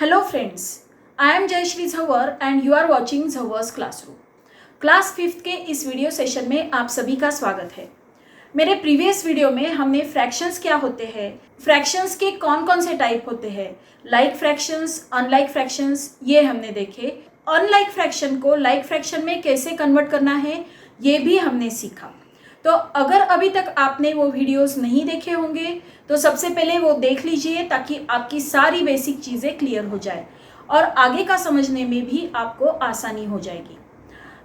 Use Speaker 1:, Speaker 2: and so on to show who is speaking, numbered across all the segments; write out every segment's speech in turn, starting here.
Speaker 1: Hello friends, I am Jayashri Jhawar and you are watching Jhawar's Classroom. Class 5th के इस video session में आप सभी का स्वागत है। मेरे प्रीवियस वीडियो में हमने फ्रैक्शंस क्या होते हैं, फ्रैक्शंस के कौन कौन से टाइप होते हैं, लाइक फ्रैक्शंस, अनलाइक फ्रैक्शंस, ये हमने देखे। अनलाइक फ्रैक्शन को लाइक फ्रैक्शन में कैसे कन्वर्ट करना है ये भी हमने सीखा। तो अगर अभी तक आपने वो वीडियोस नहीं देखे होंगे तो सबसे पहले वो देख लीजिए ताकि आपकी सारी बेसिक चीज़ें क्लियर हो जाए और आगे का समझने में भी आपको आसानी हो जाएगी।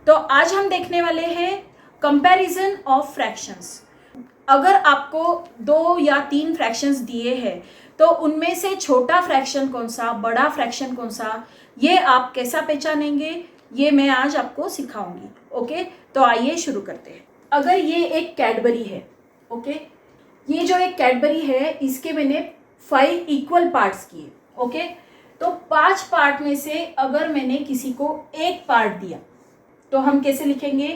Speaker 1: तो आज हम देखने वाले हैं कंपैरिजन ऑफ फ्रैक्शंस। अगर आपको 2 या 3 फ्रैक्शंस दिए हैं तो उनमें से छोटा फ्रैक्शन कौन सा, बड़ा फ्रैक्शन कौन सा, ये आप कैसा पहचानेंगे, ये मैं आज आपको सिखाऊंगी। ओके, तो आइए शुरू करते हैं। अगर ये एक कैडबरी है, ओके, ये जो एक कैडबरी है इसके मैंने 5 इक्वल पार्ट्स किए। ओके, तो 5 पार्ट में से अगर मैंने किसी को एक पार्ट दिया तो हम कैसे लिखेंगे,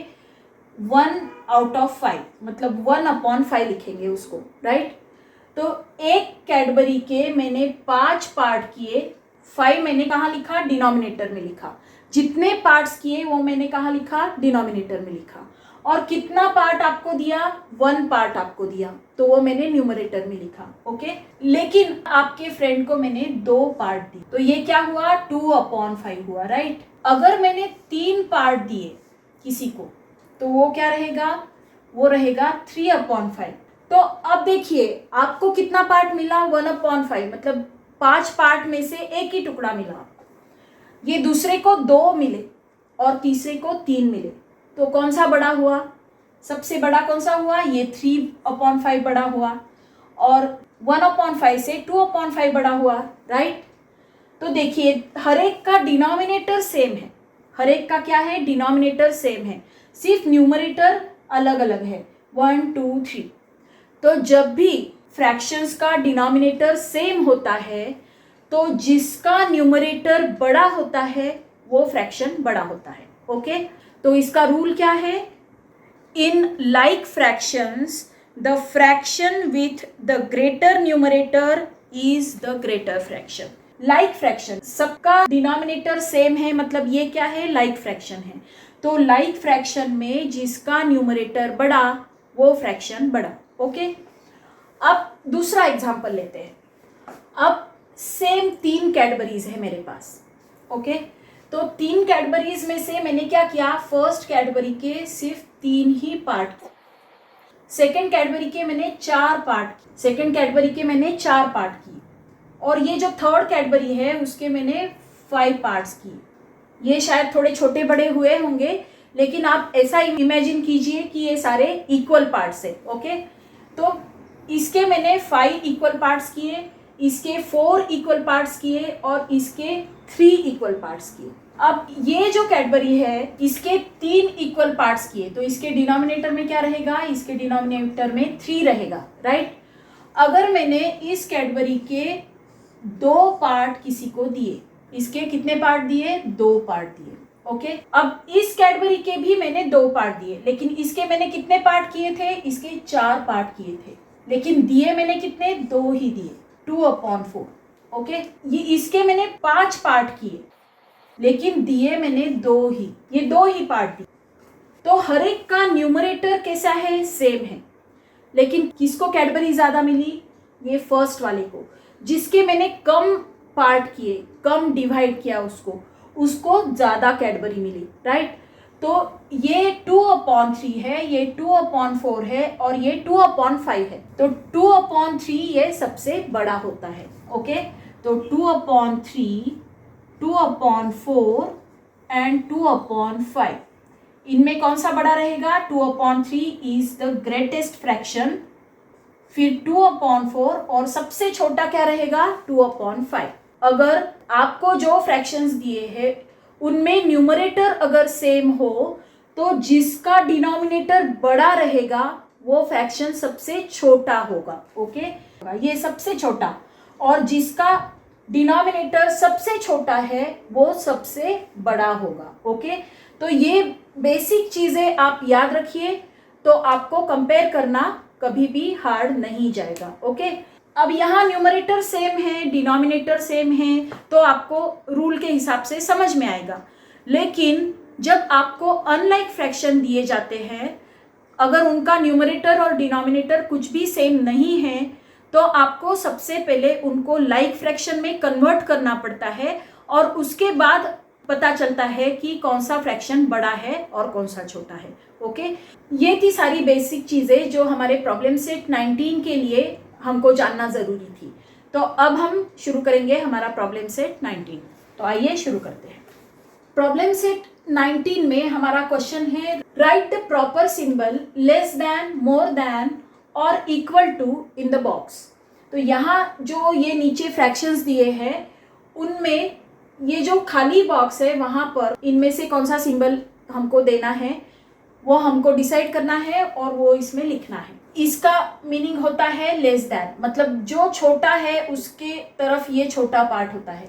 Speaker 1: 1 आउट ऑफ 5, मतलब 1/5 लिखेंगे उसको, राइट। तो एक कैडबरी के मैंने 5 पार्ट किए, 5 मैंने कहाँ लिखा, डिनोमिनेटर में लिखा। जितने पार्ट्स किए वो मैंने कहाँ लिखा, डिनोमिनेटर में लिखा। और कितना पार्ट आपको दिया, 1 पार्ट आपको दिया, तो वो मैंने न्यूमरेटर में लिखा। ओके, लेकिन आपके फ्रेंड को मैंने 2 पार्ट दिए तो ये क्या हुआ, 2/5 हुआ, राइट। अगर मैंने 3 पार्ट दिए किसी को तो वो क्या रहेगा, वो रहेगा 3/5। तो अब देखिए आपको कितना पार्ट मिला, 1/5, मतलब 5 पार्ट में से एक ही टुकड़ा मिला। ये दूसरे को 2 मिले और तीसरे को 3 मिले, तो कौन सा बड़ा हुआ, सबसे बड़ा कौन सा हुआ, ये 3/5 बड़ा हुआ और 1/5 से 2/5 बड़ा हुआ, राइट। तो देखिए हर एक का डिनोमिनेटर सेम है, हर एक का क्या है, डिनोमिनेटर सेम है, सिर्फ न्यूमरेटर अलग अलग है, 1 2 3। तो जब भी फ्रैक्शंस का डिनोमिनेटर सेम होता है तो जिसका न्यूमरेटर बड़ा होता है वो फ्रैक्शन बड़ा होता है। ओके, तो इसका रूल क्या है, in like fractions the fraction with the greater numerator is the greater fraction. Like fraction, सबका डिनोमिनेटर सेम है, मतलब ये क्या है, लाइक फ्रैक्शन है। तो लाइक फ्रैक्शन में जिसका न्यूमरेटर बड़ा वो फ्रैक्शन बड़ा। ओके, अब दूसरा एग्जांपल लेते हैं। अब सेम 3 कैडबरीज है मेरे पास। ओके, तो 3 कैडबरीज में से मैंने क्या किया, फर्स्ट कैडबरी के सिर्फ 3 ही पार्ट, सेकेंड कैडबरी के मैंने 4 पार्ट, सेकेंड कैडबरी के मैंने 4 पार्ट किए और ये जो थर्ड कैडबरी है उसके मैंने 5 पार्ट्स किए। ये शायद थोड़े छोटे बड़े हुए होंगे लेकिन आप ऐसा इमेजिन कीजिए कि ये सारे इक्वल पार्ट्स है। ओके, तो इसके मैंने 5 इक्वल पार्ट्स किए, इसके 4 इक्वल पार्ट्स किए और इसके 3 इक्वल पार्ट्स किए। अब ये जो कैडबरी है इसके 3 इक्वल पार्ट्स किए तो इसके डिनोमिनेटर में क्या रहेगा, इसके डिनोमिनेटर में 3 रहेगा, राइट। अगर मैंने इस कैडबरी के 2 पार्ट किसी को दिए, इसके कितने पार्ट दिए, 2 पार्ट दिए। ओके, अब इस कैडबरी के भी मैंने 2 पार्ट दिए लेकिन इसके मैंने कितने पार्ट किए थे, इसके 4 पार्ट किए थे लेकिन दिए मैंने कितने, 2 ही दिए, 2/4। ओके, ये इसके मैंने 5 पार्ट किए लेकिन दिए मैंने 2 ही, ये 2 ही पार्ट दिए। तो हर एक का न्यूमरेटर कैसा है, सेम है, लेकिन किसको कैडबरी ज़्यादा मिली, ये फर्स्ट वाले को। जिसके मैंने कम पार्ट किए, कम डिवाइड किया उसको ज़्यादा कैडबरी मिली, राइट। तो ये 2/3 है, ये 2/4 है और ये 2/5 है, तो 2/3 ये सबसे बड़ा होता है। ओके, तो 2/3, 2/4 एंड 2/5, इनमें कौन सा बड़ा रहेगा, 2/3 इज द ग्रेटेस्ट फ्रैक्शन, फिर 2/4 और सबसे छोटा क्या रहेगा, 2/5। अगर आपको जो फ्रैक्शंस दिए हैं उनमें न्यूमरेटर अगर सेम हो तो जिसका डिनोमिनेटर बड़ा रहेगा वो फ्रैक्शन सबसे छोटा होगा। ओके, ये सबसे छोटा, और जिसका डिनोमिनेटर सबसे छोटा है वो सबसे बड़ा होगा। ओके, तो ये बेसिक चीज़ें आप याद रखिए तो आपको कंपेयर करना कभी भी हार्ड नहीं जाएगा। ओके, अब यहाँ न्यूमरेटर सेम है, डिनोमिनेटर सेम है, तो आपको रूल के हिसाब से समझ में आएगा। लेकिन जब आपको अनलाइक फ्रैक्शन दिए जाते हैं, अगर उनका न्यूमरेटर और डिनोमिनेटर कुछ भी सेम नहीं है, तो आपको सबसे पहले उनको लाइक फ्रैक्शन में कन्वर्ट करना पड़ता है और उसके बाद पता चलता है कि कौन सा फ्रैक्शन बड़ा है और कौन सा छोटा है। ओके, ये थी सारी बेसिक चीज़ें जो हमारे प्रॉब्लम सेट 19 के लिए हमको जानना ज़रूरी थी। तो अब हम शुरू करेंगे हमारा प्रॉब्लम सेट 19। तो आइए शुरू करते हैं। प्रॉब्लम सेट 19 में हमारा क्वेश्चन है, write the proper symbol less than, more than और equal to in the box. तो यहाँ जो ये नीचे फ्रैक्शंस दिए हैं, उनमें ये जो खाली बॉक्स है वहाँ पर इनमें से कौन सा सिंबल हमको देना है वो हमको डिसाइड करना है और वो इसमें लिखना है। इसका मीनिंग होता है लेस दैन, मतलब जो छोटा है उसके तरफ ये छोटा पार्ट होता है,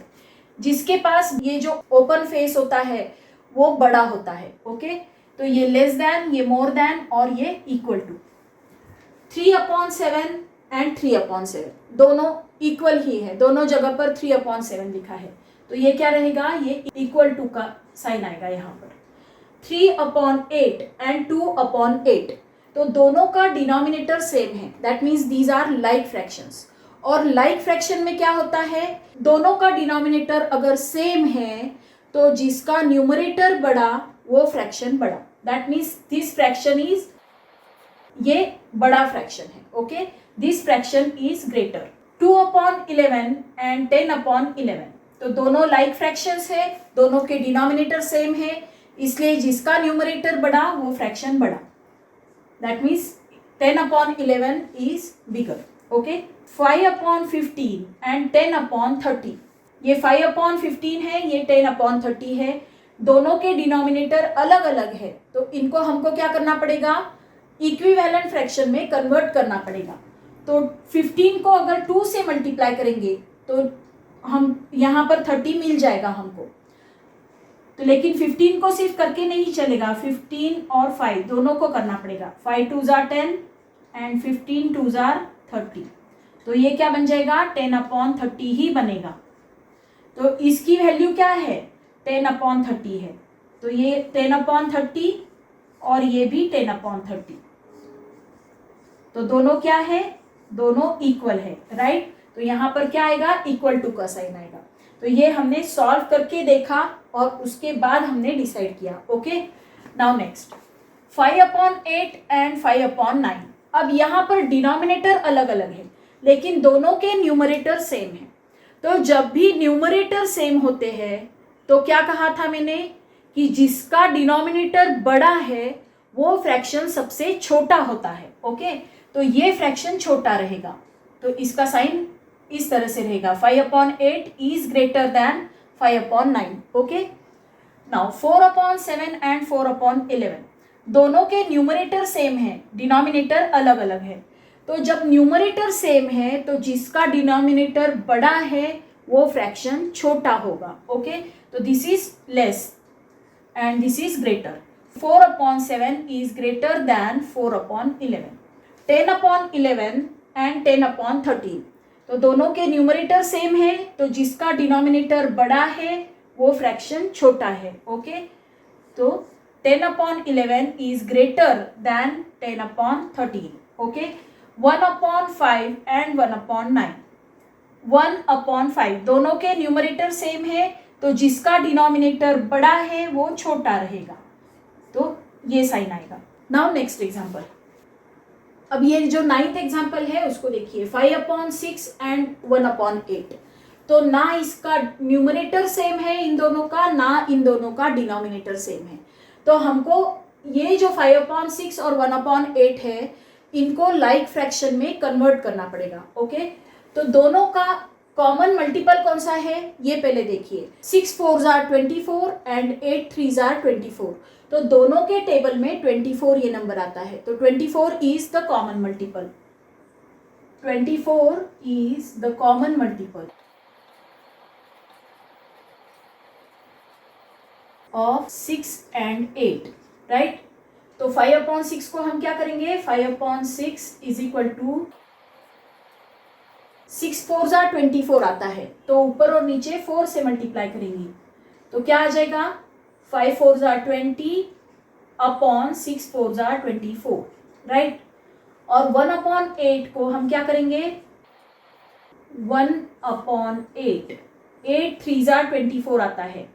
Speaker 1: जिसके पास ये जो ओपन फेस होता है वो बड़ा होता है। ओके, तो ये लेस दैन, ये मोर दैन और ये इक्वल टू। 3/7 एंड 3/7 दोनों इक्वल ही है, दोनों जगह पर 3/7 लिखा है, तो ये क्या रहेगा, ये इक्वल टू का साइन आएगा यहाँ पर। 3/8 एंड 2/8 तो दोनों का डिनोमिनेटर सेम है, that means these are like fractions. और लाइक फ्रैक्शन में क्या होता है, दोनों का डिनोमिनेटर अगर सेम है तो जिसका न्यूमरेटर बड़ा वो फ्रैक्शन बड़ा, that means this fraction is, ये बड़ा फ्रैक्शन है। Okay, this fraction is greater. 2/11 and 10/11 तो दोनों लाइक फ्रैक्शंस है, दोनों के डिनोमिनेटर सेम है, इसलिए जिसका न्यूमरेटर बड़ा वो फ्रैक्शन बड़ा, that means 10/11 is bigger. Okay, 5/15 and 10/30 ये 5/15 है, ये 10/30 है, दोनों के डिनोमिनेटर अलग अलग है, तो इनको हमको क्या करना पड़ेगा, इक्विवेलेंट फ्रैक्शन में कन्वर्ट करना पड़ेगा। तो 15 को अगर 2 से मल्टीप्लाई करेंगे तो हम यहाँ पर 30 मिल जाएगा हमको। तो लेकिन 15 को सिर्फ करके नहीं चलेगा, 15 और 5 दोनों को करना पड़ेगा। 5 2 जार 10 एंड 15 2 जार 30, तो ये क्या बन जाएगा, 10/30 ही बनेगा। तो इसकी वैल्यू क्या है, 10/30 है, तो ये 10/30 और ये भी 10/30, तो दोनों क्या है, दोनों इक्वल है, राइट। तो यहाँ पर क्या आएगा, इक्वल टू का साइन आएगा। तो ये हमने सॉल्व करके देखा और उसके बाद हमने डिसाइड किया। Okay, now next 5/8 and 5/9। अब यहाँ पर डिनोमिनेटर अलग अलग है लेकिन दोनों के न्यूमरेटर सेम है। तो जब भी न्यूमरेटर सेम होते हैं तो क्या कहा था मैंने कि जिसका डिनोमिनेटर बड़ा है वो फ्रैक्शन सबसे छोटा होता है। ओके, तो ये फ्रैक्शन छोटा रहेगा, तो इसका साइन इस तरह से रहेगा, 5/8 is greater than 5/9। Okay, now 4/7 and 4/11 दोनों के न्यूमरेटर सेम है, डिनोमिनेटर अलग अलग है। तो जब न्यूमरेटर सेम है तो जिसका डिनोमिनेटर बड़ा है वो फ्रैक्शन छोटा होगा। ओके, तो this is less and this is greater. 4/7 is greater than 4/11। 10/11 and 10/13 तो दोनों के न्यूमरेटर सेम है, तो जिसका डिनोमिनेटर बड़ा है वो फ्रैक्शन छोटा है। ओके, तो 10/11 is greater than 10/13। Okay, 1/5 and 1/9। 1/5 दोनों के न्यूमरेटर सेम है, तो जिसका डिनोमिनेटर बड़ा है वो छोटा रहेगा, तो ये साइन आएगा। नाउ नेक्स्ट एग्जांपल, अब ये जो 9th एग्जांपल है उसको देखिए, 5/6 एंड 1/8 तो ना इसका न्यूमरेटर सेम है इन दोनों का, ना इन दोनों का डिनोमिनेटर सेम है। तो हमको ये जो 5/6 और 1/8 है इनको लाइक फ्रैक्शन में कन्वर्ट करना पड़ेगा। ओके, तो दोनों का कॉमन मल्टीपल कौन सा है ये पहले देखिए, 6 4 जार 24 एंड 8 3 जार 24, तो दोनों के टेबल में 24 ये नंबर आता है, तो 24 is the common multiple. 24 is the common multiple of 6 and 8, right. तो 5/6 को हम क्या करेंगे, 5/6 इज इक्वल टू 6 4 ज़ा 24 आता है, तो ऊपर और नीचे 4 से मल्टीप्लाई करेंगे तो क्या आ जाएगा 5 4 ज़ा 20 अपॉन 6 4 ज़ा 24, राइट। और 1/8 को हम क्या करेंगे 1/8, 8 3 ज़ा 24 आता है,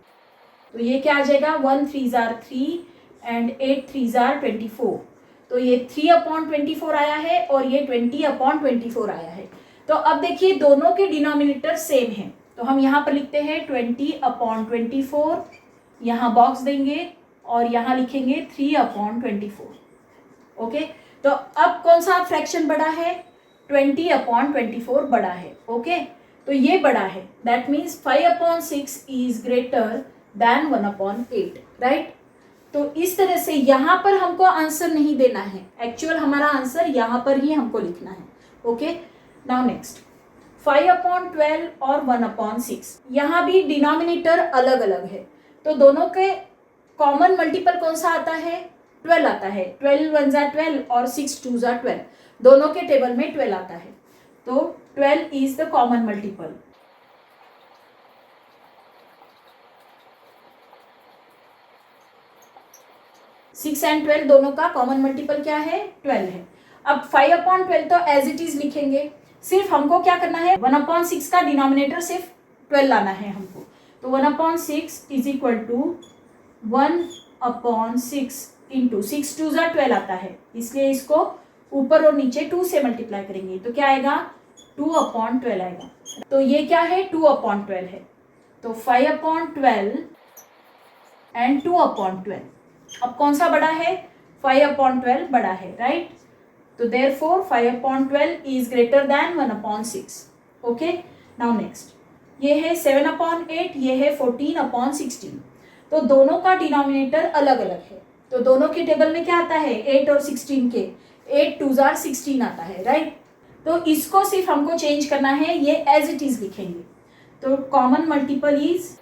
Speaker 1: तो ये क्या आ जाएगा 1 3 ज़ा 3 एंड 8 3 ज़ा 24, तो ये 3/24 आया है और ये 20/24 आया है। तो अब देखिए दोनों के डिनोमिनेटर सेम है, तो हम यहाँ पर लिखते हैं 20/24, यहाँ बॉक्स देंगे और यहाँ लिखेंगे 3/24। ओके, तो अब कौन सा फ्रैक्शन बड़ा है 20/24 बड़ा है। ओके, तो ये बड़ा है, that means 5/6 is greater than 1/8, right. तो इस तरह से यहाँ पर हमको आंसर नहीं देना है, एक्चुअल हमारा आंसर यहाँ पर ही हमको लिखना है। ओके, नाउ नेक्स्ट 5/12 और 1/6, यहाँ भी डिनोमिनेटर अलग अलग है, तो दोनों के कॉमन मल्टीपल कौन सा आता है 12 आता है, 12 1 ज़ा 12 और 6 2 ज़ा 12, दोनों के टेबल में 12 आता है, तो 12 is the common multiple. Six and 12 दोनों का कॉमन मल्टीपल क्या है 12 है। अब 5/12 तो एज इट इज लिखेंगे, सिर्फ हमको क्या करना है 1/6 का डिनोमिनेटर सिर्फ 12 लाना है हमको, तो 1/6 इज इक्वल टू 1/6 इंटू 6 2 ज़ा 12 आता है, इसलिए इसको ऊपर और नीचे 2 से मल्टीप्लाई करेंगे तो क्या आएगा 2/12 आएगा, तो ये क्या है 2/12 है, तो 5/12 एंड 2/12, अब कौन सा बड़ा है 5/12 बड़ा है, राइट। तो therefore 5/12 is greater than 1/6। Okay, now next ये है 7/8, ये है 14/16, तो दोनों का डिनोमिनेटर अलग अलग है, तो दोनों के टेबल में क्या आता है 8 और 16 के, 8 2 ज़ा 16 आता है, राइट। तो इसको सिर्फ हमको चेंज करना है, ये एज इट इज लिखेंगे, तो कॉमन मल्टीपल इज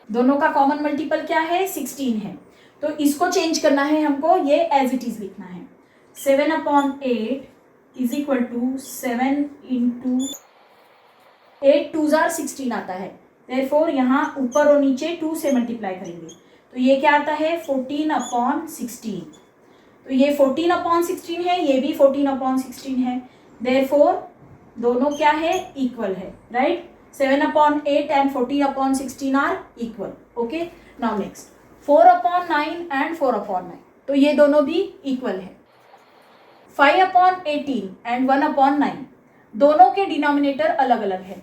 Speaker 1: दोनों का कॉमन मल्टीपल क्या है 16 है, तो इसको चेंज करना है हमको, ये एज इट इज लिखना है 7/8 इज इक्वल टू 7 इंटू 8 2 ज़ा 16 आता है, देयरफॉर यहाँ ऊपर और नीचे 2 से मल्टीप्लाई करेंगे तो ये क्या आता है 14/16, तो ये 14/16 है, ये भी 14/16 है, देयरफॉर दोनों क्या है इक्वल है, right. 7/8 and 14/16 are equal. Okay, now next 4/9 and 4/9, तो ये दोनों भी इक्वल है। 5/18 एंड 1/9, दोनों के डिनोमिनेटर अलग अलग है,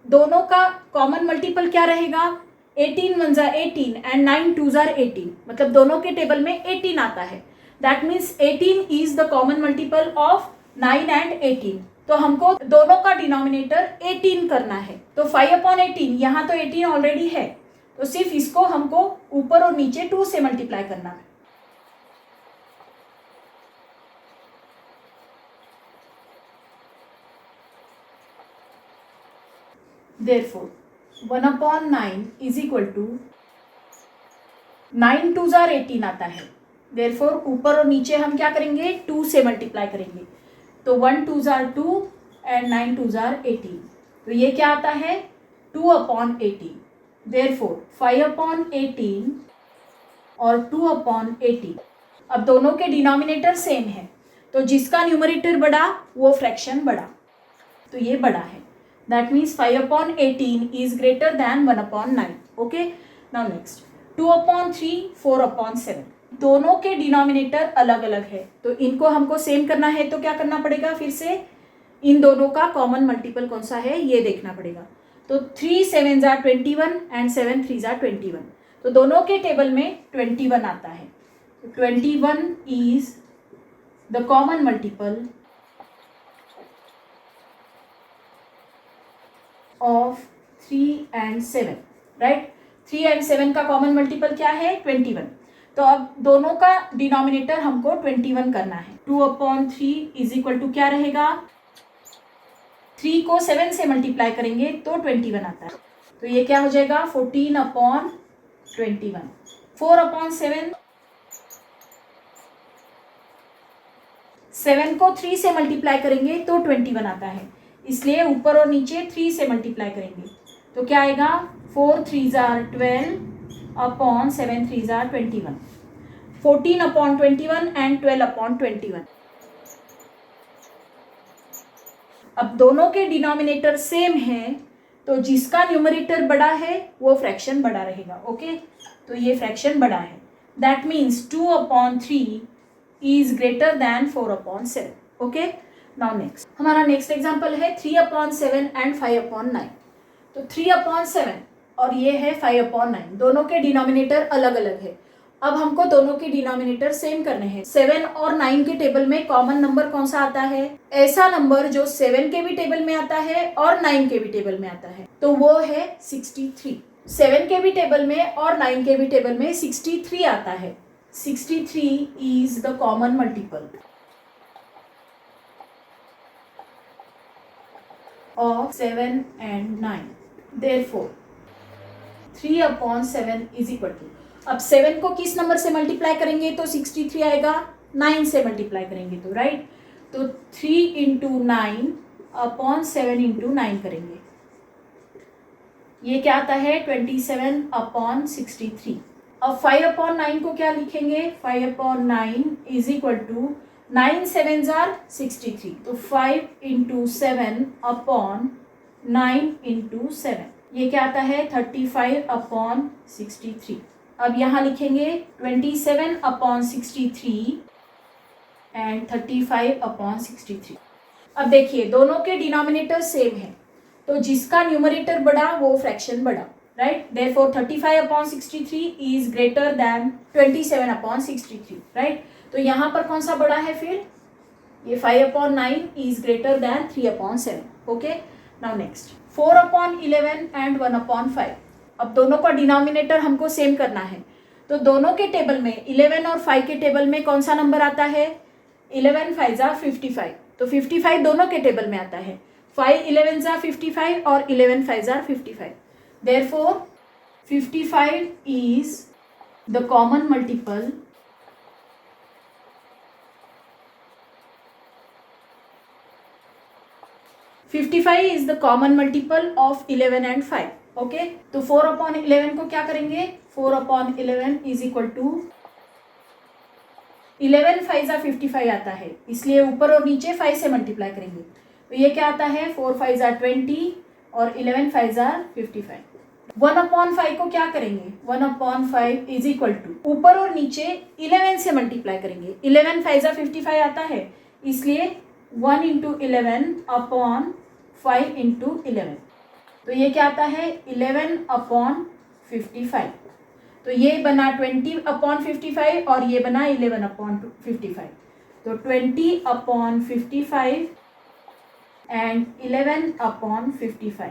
Speaker 1: दोनों का कॉमन मल्टीपल क्या रहेगा 18 1 ज़ा 18 एंड 9 2 ज़ा 18, मतलब दोनों के टेबल में 18 आता है, that means 18 is the common multiple of 9 and 18, तो हमको दोनों का डिनोमिनेटर 18 करना है, तो 5/18 यहाँ तो 18 ऑलरेडी है, तो सिर्फ इसको हमको ऊपर और नीचे 2 से मल्टीप्लाई करना है। Therefore 1/9 is equal to 9 2 ज़ा 18 आता है, therefore ऊपर और नीचे हम क्या करेंगे 2 से मल्टीप्लाई करेंगे, तो 1 2 ज़ा 2 एंड 9 2 ज़ा 18, तो ये क्या आता है 2/18, therefore 5/18 और 2/18, अब दोनों के डिनोमिनेटर सेम है, तो जिसका न्यूमरेटर बड़ा वो फ्रैक्शन बड़ा, तो ये बड़ा है, that means 5/18 is greater than 1/9। okay, now next 2/3 4/7, दोनों के डिनोमिनेटर अलग अलग है, तो इनको हमको सेम करना है, तो क्या करना पड़ेगा फिर से इन दोनों का कॉमन मल्टीपल कौन सा है ये देखना पड़ेगा, तो 3 7 ज़ा 21 एंड 7 3 ज़ा 21, तो दोनों के टेबल में 21 आता है, तो 21 is the common multiple of 3 and 7, right. 3 and 7 का कॉमन मल्टीपल क्या है 21, तो अब दोनों का डिनोमिनेटर हमको 21 करना है, 2/3 इज इक्वल टू क्या रहेगा 3 को 7 से मल्टीप्लाई करेंगे तो 21 आता है, तो ये क्या हो जाएगा 14/21, 4/7 7 को 3 से मल्टीप्लाई करेंगे तो 21 आता है, इसलिए ऊपर और नीचे 3 से मल्टीप्लाई करेंगे तो क्या आएगा 4 3s are 12 upon 7 3s are 21, 14 upon 21 and 12 upon 21। अब दोनों के डिनोमिनेटर सेम है तो जिसका न्यूमरेटर बड़ा है वो फ्रैक्शन बड़ा रहेगा। ओके, तो ये फ्रैक्शन बड़ा है, that means 2 upon 3 is greater than 4 upon 7। Okay, now next हमारा नेक्स्ट एग्जाम्पल है 3 अपॉन 7 एंड 5 अपॉन 9। तो 3 अपॉन 7 और ये है 5 अपॉन 9, दोनों के डिनोमिनेटर अलग अलग है। अब हमको दोनों के डिनोमिनेटर सेम करने हैं। 7 और 9 के टेबल में कॉमन नंबर कौन सा आता है? ऐसा नंबर जो 7 के भी टेबल में आता है और 9 के भी टेबल में आता है, तो वो है 63। 7 के भी टेबल में और 9 के भी टेबल में 63 आता है। 63 is the common multiple of 7 and 9. Therefore 3 upon 7 is equal to, अब 7 को किस नंबर से मल्टीप्लाई करेंगे तो 63 आएगा, 9 से मल्टीप्लाई करेंगे तो राइट, तो 3 इंटू 9 अपॉन 7 इंटू 9 करेंगे, ये क्या आता है 27 अपॉन 63। अब 5 अपॉन 9 को क्या लिखेंगे, 5 upon 9 is equal to 9 7s are 63, तो 5 इंटू 7 अपॉन 9 इंटू 7, ये क्या आता है 35 अपॉन 63। अब यहाँ लिखेंगे 27 अपॉन 63 एंड 35 अपॉन 63। अब देखिए दोनों के डिनोमिनेटर सेम है तो जिसका न्यूमरेटर बड़ा वो फ्रैक्शन बड़ा, right. Therefore 35 upon 63 is greater than 27 upon 63, right. तो यहाँ पर कौन सा बड़ा है फिर, ये 5 upon 9 is greater than 3 upon 7। Okay, now next 4 upon 11 and 1 upon 5। अब दोनों का डिनोमिनेटर हमको सेम करना है तो दोनों के टेबल में 11 और 5 के टेबल में कौन सा नंबर आता है, 11 5 जा 55, तो 55 दोनों के टेबल में आता है। 5 11 जा 55 और 11 5 जा 55, therefore 55 is the common multiple is the common multiple of 11 and 5। Okay, तो 4 अपॉन 11 को क्या करेंगे, 4 अपॉन 11 इज इक्वल टू 11 5 जा 55 आता है, इसलिए ऊपर और नीचे 5 से मल्टीप्लाई करेंगे तो ये क्या आता है 4 5 जा 20 और 11 5 जा 55। 1 अपॉन 5 को क्या करेंगे, 1 अपॉन 5 इज इक्वल टू ऊपर और नीचे 11 से मल्टीप्लाई करेंगे, 11 5 जा 55 आता है, इसलिए 1 इंटू 11 अपॉन 5 इंटू 11, तो ये क्या आता है 11 अपॉन 55, तो ये बना 20 अपॉन 55 और ये बना 11 अपॉन 55, तो 20 अपॉन 55 एंड 11 अपॉन 55।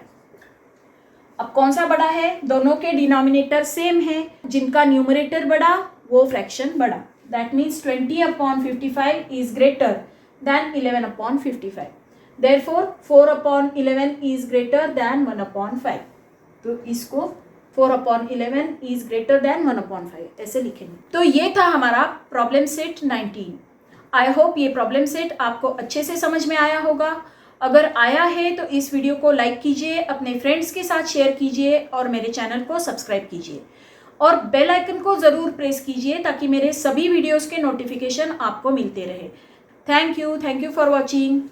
Speaker 1: अब कौन सा बड़ा है, दोनों के डिनोमिनेटर सेम है, जिनका न्यूमरेटर बड़ा वो फ्रैक्शन बड़ा, that means 20 upon 55 is greater than 11 upon 55। Therefore 4 upon 11 is greater than 1 upon 5, तो इसको 4 upon 11 is greater than 1 upon 5 ऐसे लिखेंगे। तो ये था हमारा प्रॉब्लम सेट 19। आई होप ये प्रॉब्लम सेट आपको अच्छे से समझ में आया होगा। अगर आया है तो इस वीडियो को लाइक कीजिए, अपने फ्रेंड्स के साथ शेयर कीजिए और मेरे चैनल को सब्सक्राइब कीजिए और बेल आइकन को ज़रूर प्रेस कीजिए ताकि मेरे सभी वीडियोज़ के नोटिफिकेशन आपको मिलते रहे। Thank you for watching.